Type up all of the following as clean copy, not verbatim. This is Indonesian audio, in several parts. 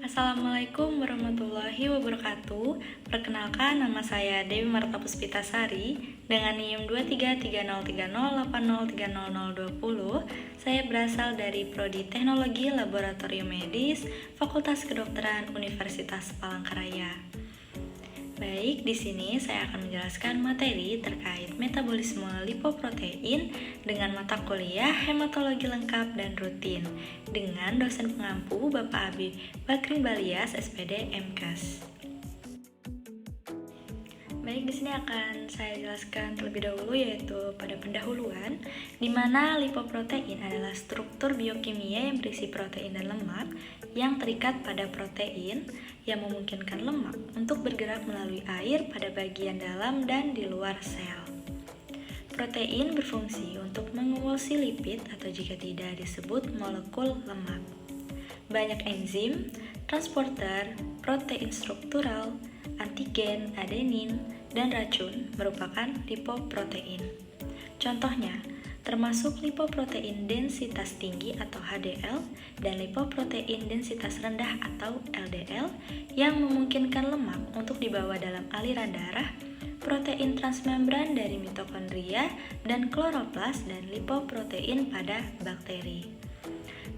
Assalamualaikum warahmatullahi wabarakatuh. Perkenalkan, nama saya Dewi Marta Puspitasari dengan NIM 23303080300020. Saya berasal dari Prodi Teknologi Laboratorium Medis, Fakultas Kedokteran Universitas Palangkaraya. Baik, di sini saya akan menjelaskan materi terkait metabolisme lipoprotein dengan mata kuliah hematologi lengkap dan rutin dengan dosen pengampu Bapak Abi Bakri Balias, SPD MKes. Baik, di sini akan saya jelaskan terlebih dahulu yaitu pada pendahuluan, di mana lipoprotein adalah struktur biokimia yang berisi protein dan lemak yang terikat pada protein yang memungkinkan lemak untuk bergerak melalui air pada bagian dalam dan di luar sel. Protein berfungsi untuk mengemulsi lipid atau jika tidak disebut molekul lemak. Banyak enzim, transporter, protein struktural, antigen, adenin, dan racun merupakan lipoprotein. Contohnya, termasuk lipoprotein densitas tinggi atau HDL dan lipoprotein densitas rendah atau LDL yang memungkinkan lemak untuk dibawa dalam aliran darah, protein transmembran dari mitokondria dan kloroplas, dan lipoprotein pada bakteri.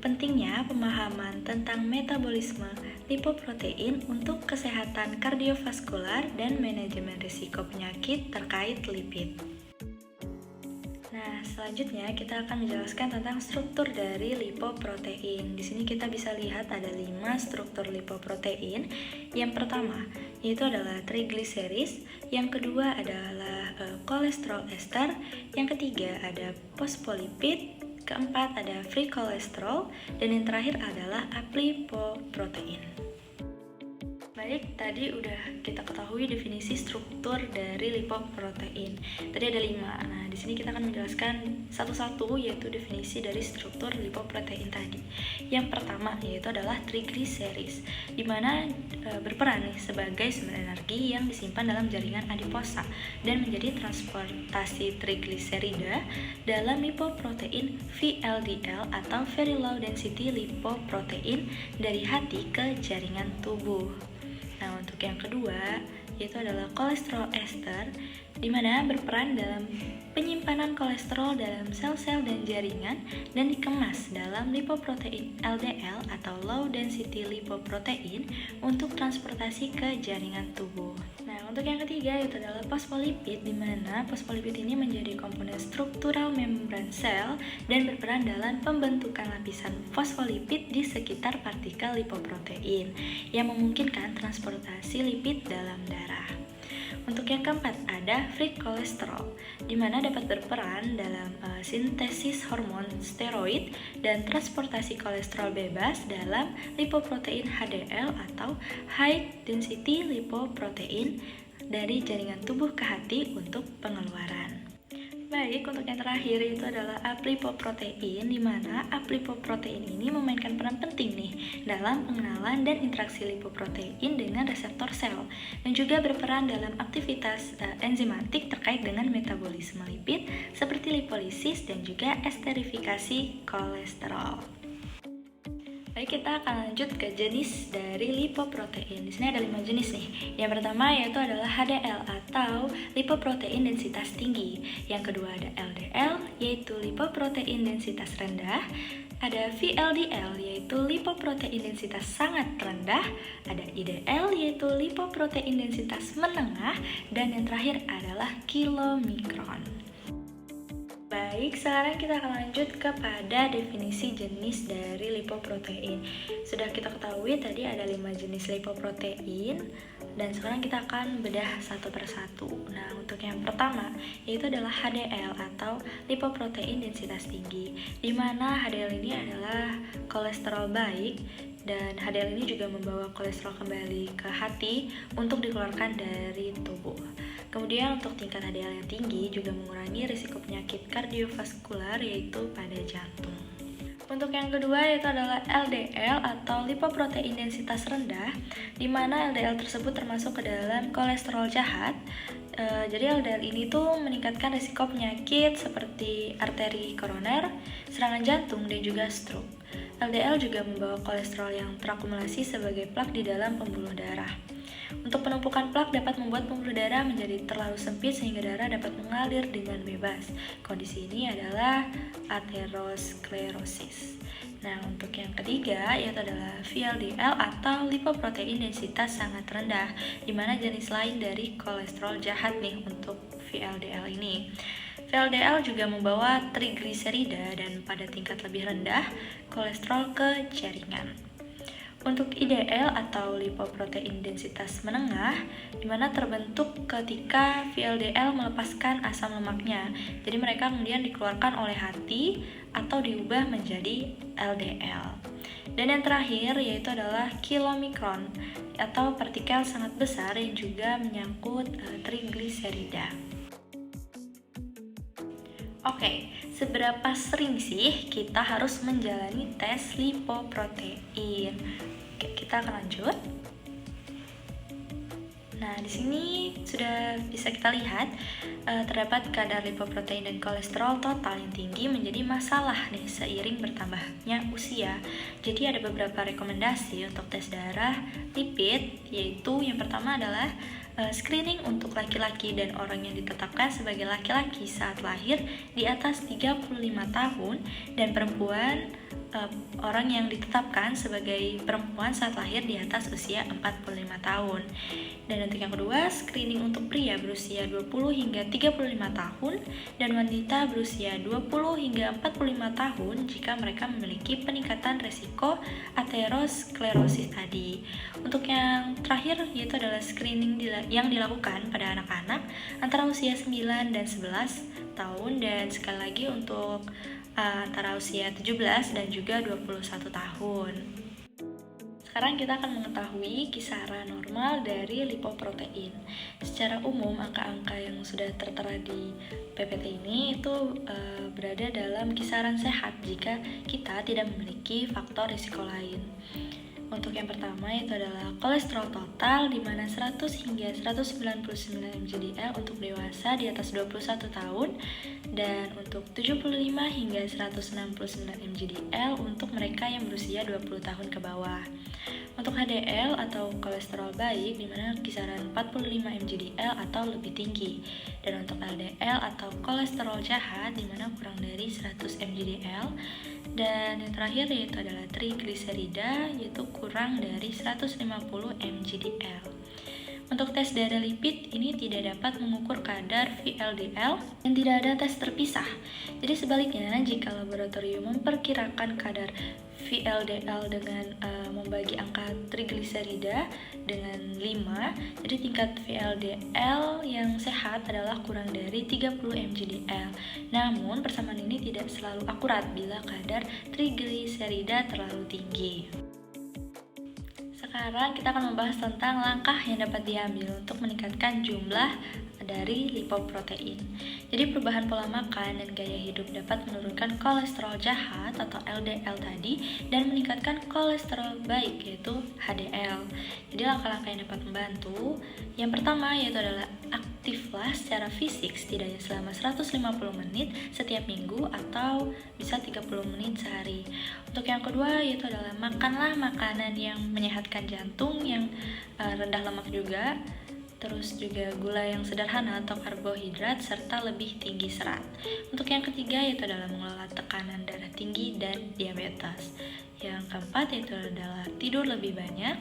Pentingnya pemahaman tentang metabolisme lipoprotein untuk kesehatan kardiovaskular dan manajemen risiko penyakit terkait lipid. Nah, selanjutnya kita akan menjelaskan tentang struktur dari lipoprotein. Di sini kita bisa lihat ada 5 struktur lipoprotein. Yang pertama, yaitu adalah triglycerides, yang kedua adalah kolesterol ester, yang ketiga ada fosfolipid, keempat ada free cholesterol, dan yang terakhir adalah apolipoprotein. Baik, tadi udah kita ketahui definisi struktur dari lipoprotein. Tadi ada 5. Nah, di sini kita akan menjelaskan satu-satu yaitu definisi dari struktur lipoprotein tadi. Yang pertama yaitu adalah triglycerides, di mana berperan sebagai sumber energi yang disimpan dalam jaringan adiposa dan menjadi transportasi trigliserida dalam lipoprotein VLDL atau very low density lipoprotein dari hati ke jaringan tubuh. Nah, untuk yang kedua, yaitu adalah kolesterol ester, di mana berperan dalam penyimpanan kolesterol dalam sel-sel dan jaringan dan dikemas dalam lipoprotein LDL atau low density lipoprotein untuk transportasi ke jaringan tubuh. Nah, untuk yang ketiga yaitu adalah fosfolipid, di mana fosfolipid ini menjadi komponen struktural membran sel dan berperan dalam pembentukan lapisan fosfolipid di sekitar partikel lipoprotein yang memungkinkan transportasi lipid dalam darah. Untuk yang keempat ada free cholesterol, di mana dapat berperan dalam sintesis hormon steroid dan transportasi kolesterol bebas dalam lipoprotein HDL atau high density lipoprotein dari jaringan tubuh ke hati untuk pengeluaran. Baik, untuk yang terakhir itu adalah apolipoprotein, di mana apolipoprotein ini memainkan peran penting nih dalam pengenalan dan interaksi lipoprotein dengan reseptor sel dan juga berperan dalam aktivitas enzimatik terkait dengan metabolisme lipid seperti lipolisis dan juga esterifikasi kolesterol. Baik, kita akan lanjut ke jenis dari lipoprotein. Di sini ada 5 jenis nih. Yang pertama yaitu adalah HDL atau lipoprotein densitas tinggi. Yang kedua ada LDL yaitu lipoprotein densitas rendah. Ada VLDL yaitu lipoprotein densitas sangat rendah. Ada IDL yaitu lipoprotein densitas menengah. Dan yang terakhir adalah kilomikron. Baik, sekarang kita akan lanjut kepada definisi jenis dari lipoprotein. Sudah kita ketahui tadi ada 5 jenis lipoprotein, dan sekarang kita akan bedah satu persatu. Nah, untuk yang pertama yaitu adalah HDL atau lipoprotein densitas tinggi, di mana HDL ini adalah kolesterol baik, dan HDL ini juga membawa kolesterol kembali ke hati untuk dikeluarkan dari tubuh. Kemudian untuk tingkat HDL yang tinggi juga mengurangi risiko penyakit kardiovaskular yaitu pada jantung. Untuk yang kedua yaitu adalah LDL atau lipoprotein densitas rendah, di mana LDL tersebut termasuk ke dalam kolesterol jahat. Jadi LDL ini tuh meningkatkan risiko penyakit seperti arteri koroner, serangan jantung, dan juga stroke. LDL juga membawa kolesterol yang terakumulasi sebagai plak di dalam pembuluh darah. Untuk penumpukan plak dapat membuat pembuluh darah menjadi terlalu sempit sehingga darah dapat mengalir dengan bebas. Kondisi ini adalah aterosklerosis. Nah, untuk yang ketiga yaitu adalah VLDL atau lipoprotein densitas sangat rendah, di mana jenis lain dari kolesterol jahat nih untuk VLDL ini. VLDL juga membawa trigliserida dan pada tingkat lebih rendah kolesterol ke jaringan. Untuk IDL atau lipoprotein densitas menengah, di mana terbentuk ketika VLDL melepaskan asam lemaknya. Jadi mereka kemudian dikeluarkan oleh hati atau diubah menjadi LDL. Dan yang terakhir yaitu adalah kilomikron atau partikel sangat besar yang juga menyangkut trigliserida. Oke, seberapa sering sih kita harus menjalani tes lipoprotein? Oke, kita akan lanjut. Nah, di sini sudah bisa kita lihat terdapat kadar lipoprotein dan kolesterol total yang tinggi menjadi masalah nih seiring bertambahnya usia. Jadi ada beberapa rekomendasi untuk tes darah lipid, yaitu yang pertama adalah screening untuk laki-laki dan orang yang ditetapkan sebagai laki-laki saat lahir di atas 35 tahun dan perempuan orang yang ditetapkan sebagai perempuan saat lahir di atas usia 45 tahun. Dan untuk yang kedua, screening untuk pria berusia 20 hingga 35 tahun dan wanita berusia 20 hingga 45 tahun jika mereka memiliki peningkatan resiko aterosklerosis tadi. Untuk yang terakhir yaitu adalah screening yang dilakukan pada anak-anak antara usia 9 dan 11 tahun dan sekali lagi untuk antara usia 17 dan juga 21 tahun. Sekarang kita akan mengetahui kisaran normal dari lipoprotein. Secara umum, angka-angka yang sudah tertera di PPT ini itu berada dalam kisaran sehat jika kita tidak memiliki faktor risiko lain. Untuk yang pertama itu adalah kolesterol total di mana 100 hingga 199 mgdl untuk dewasa di atas 21 tahun dan untuk 75 hingga 169 mgdl untuk mereka yang berusia 20 tahun ke bawah. Untuk HDL atau kolesterol baik di mana kisaran 45 mgdl atau lebih tinggi. Dan untuk LDL atau kolesterol jahat di mana kurang dari 100 mgdl. Dan yang terakhir yaitu adalah trigliserida yaitu kurang dari 150 mgdl. Untuk tes darah lipid ini tidak dapat mengukur kadar VLDL dan tidak ada tes terpisah. Jadi sebaliknya jika laboratorium memperkirakan kadar VLDL dengan membagi angka trigliserida dengan 5, jadi tingkat VLDL yang sehat adalah kurang dari 30 mgdl. Namun persamaan ini tidak selalu akurat bila kadar trigliserida terlalu tinggi. Sekarang kita akan membahas tentang langkah yang dapat diambil untuk meningkatkan jumlah dari lipoprotein. Jadi perubahan pola makan dan gaya hidup dapat menurunkan kolesterol jahat atau LDL tadi dan meningkatkan kolesterol baik yaitu HDL. Jadi langkah-langkah yang dapat membantu, yang pertama yaitu adalah aktiflah secara fisik setidaknya selama 150 menit setiap minggu atau bisa 30 menit sehari. Untuk yang kedua yaitu adalah makanlah makanan yang menyehatkan jantung yang rendah lemak juga, terus juga gula yang sederhana atau karbohidrat serta lebih tinggi serat. Untuk yang ketiga yaitu adalah mengelola tekanan darah tinggi dan diabetes. Yang keempat yaitu adalah tidur lebih banyak.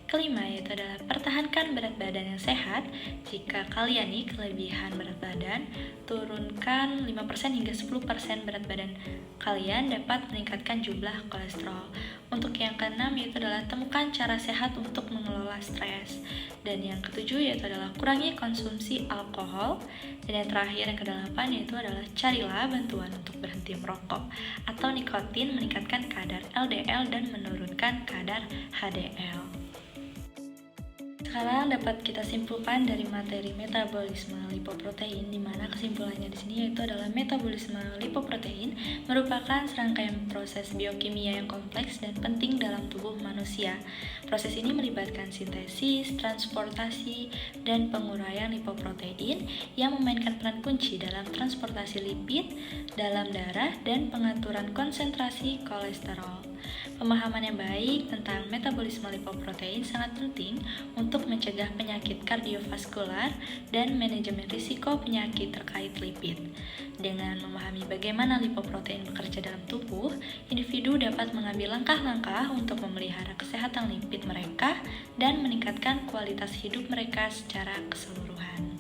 Kelima yaitu adalah pertahankan berat badan yang sehat. Jika kalian nih kelebihan berat badan, turunkan 5% hingga 10% berat badan kalian dapat meningkatkan jumlah kolesterol. Untuk yang keenam yaitu adalah temukan cara sehat untuk mengelola stres. Dan yang ketujuh yaitu adalah kurangi konsumsi alkohol. Dan yang terakhir yang kedelapan yaitu adalah carilah bantuan untuk berhenti merokok atau nikotin meningkatkan kadar LDL dan menurunkan kadar HDL. Sekarang dapat kita simpulkan dari materi metabolisme lipoprotein, di mana kesimpulannya di sini yaitu adalah metabolisme lipoprotein merupakan serangkaian proses biokimia yang kompleks dan penting dalam tubuh manusia. Proses ini melibatkan sintesis, transportasi, dan penguraian lipoprotein yang memainkan peran kunci dalam transportasi lipid dalam darah dan pengaturan konsentrasi kolesterol. Pemahaman yang baik tentang metabolisme lipoprotein sangat penting untuk mencegah penyakit kardiovaskular dan manajemen risiko penyakit terkait lipid. Dengan memahami bagaimana lipoprotein bekerja dalam tubuh, individu dapat mengambil langkah-langkah untuk memelihara kesehatan lipid mereka dan meningkatkan kualitas hidup mereka secara keseluruhan.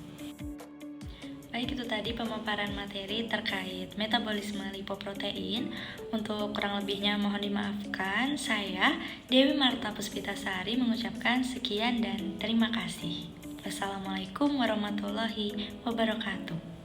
Baik, itu tadi pemaparan materi terkait metabolisme lipoprotein. Untuk kurang lebihnya mohon dimaafkan. Saya, Dewi Marta Puspitasari, mengucapkan sekian dan terima kasih. Wassalamualaikum warahmatullahi wabarakatuh.